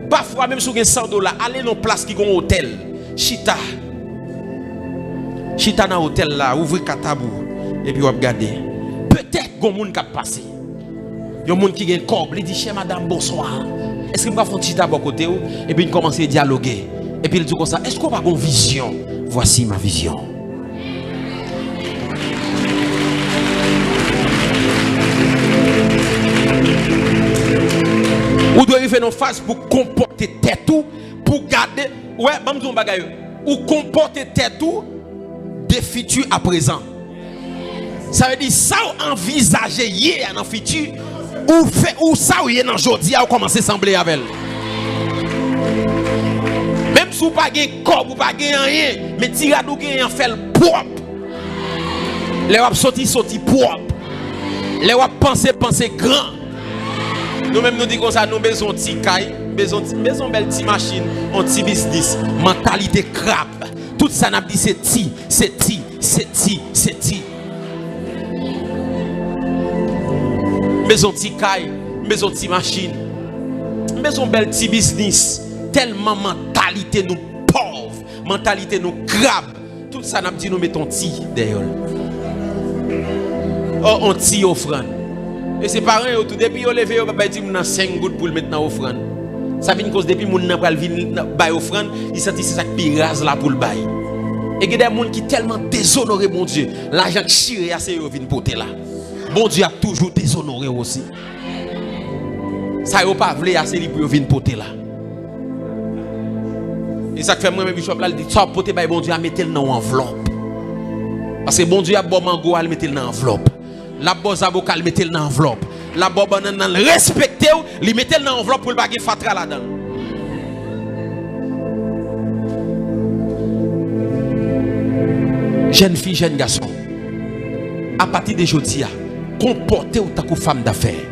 Parfois même sur $100, allez dans place qui ont hôtel. Chita dans hôtel là, ouvrez catable et puis vous regardez. Peut-être qu'il y a des gens qui ont passé. Il y a des gens qui ont un corps, ils disent chère madame bonsoir. Est-ce que vous pouvez faire un chita à côté et puis ils commencent à dialoguer. Et puis ils disent comme ça, est-ce qu'on a une vision? Voici ma vision. Ou doit arriver dans phase pour comporter tête tout, pour garder, ouais, bamzon bagaille. Ou comporter tête tout des futurs à présent. Ça veut dire ça envisager hier dans le futur ou fait ou ça hier dans aujourd'hui à commencer à sembler avec elle. Même si vous pas gain corps ou pas gain rien, mais tiradou gain en fait propre. Les wap sorti propre. Les wap penser grand. Nous-mêmes nous disons ça, nous besoin de petit caille, besoin de belle petite machine, un petit business, mentalité crabe. Tout ça n'a dit c'est ti. Besoin de petit caille, besoin de petite machine, besoin de belle petit business. Tellement mentalité nous pauvre, mentalité nous crabe. Tout ça n'a dit nous mettons ti derrière. Oh, on ti offrande. Et c'est pas rien, tout depuis on levé, on va dire qu'on a 5 gouttes pour le mettre dans l'offrande. Ça vient cause depuis mon n'a pas venir bailler offrande, il sentit c'est ça qui rase là pour le bail. Et il y a des gens qui tellement déshonoré mon Dieu, l'argent chiré assez yo vinn porter là. Bon Dieu a toujours déshonoré aussi. Ça yo pas vle assez li pour vinn porter là. Et ça fait moi même bishop là il dit ça porter bail bon Dieu a mettre dans enveloppe. Parce que bon Dieu a bon mango a mettre dans enveloppe. La bosse avocat le mettait dans enveloppe. La bosse nan respecté li mettait dans enveloppe pour le bagay fatra là-dedans. Jeune fille, jeune garçon. À partir de aujourd'hui, comportez-vous comme femme d'affaires.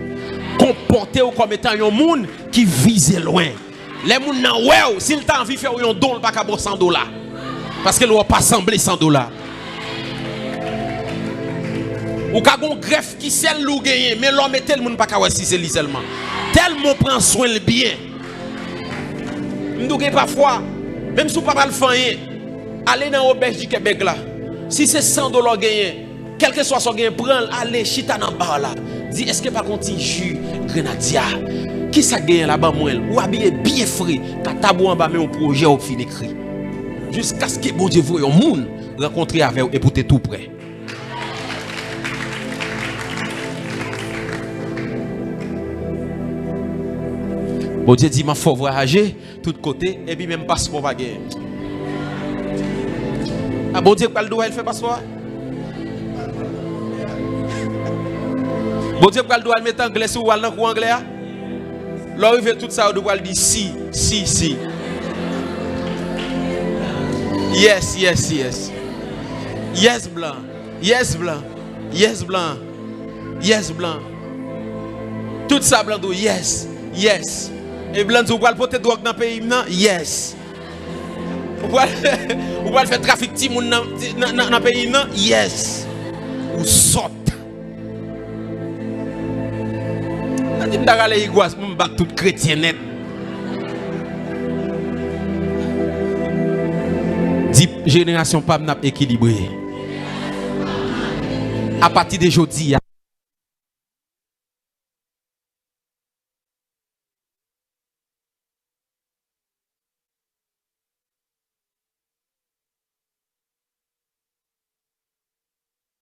Comportez-vous comme étant un monde qui vise loin. Les gens nan ouais, s'il t'a envie de faire un don, pas qu'à $100. Parce que l'on pas sembler $100. Ou ka gon greffe qui sel lou gagné mais l'homme est tel monde pas ka wè si c'est li seulement tellement prend soin le bien m'douge parfois même si pas le faire aller dans auberge du Québec là si c'est $100 gagné quel que soit son gain prend aller chita dans bar là dit est-ce que pas konti jus grenadier qui ça gagne là-bas moi ou habillé bien frais ta tabou en bas mais un projet au fin écrit jusqu'à ce que bon Dieu voie un monde rencontrer avec et pour tout prêt. Bon Dieu dit, il faut voyager tout côté et puis même passeport pas gagner. Ah bon Dieu, pas le droit, il fait passeport. Bon Dieu, pas le droit, il met anglais sur ou dans anglais. Là, il fait tout ça, il doit dire si. Yes. Yes, blanc. Yes, blanc. Yes, blanc. Yes, blanc. Tout ça, blanc, yes. Et blanc, vous pouvez porter drogue dans le pays, non? Yes. Vous pouvez faire trafic de monde dans le pays, non? Yes. Ou saute. Je dis que les iguas, je bats tout chrétien net. Dit génération pas équilibrée. À partir d'aujourd'hui.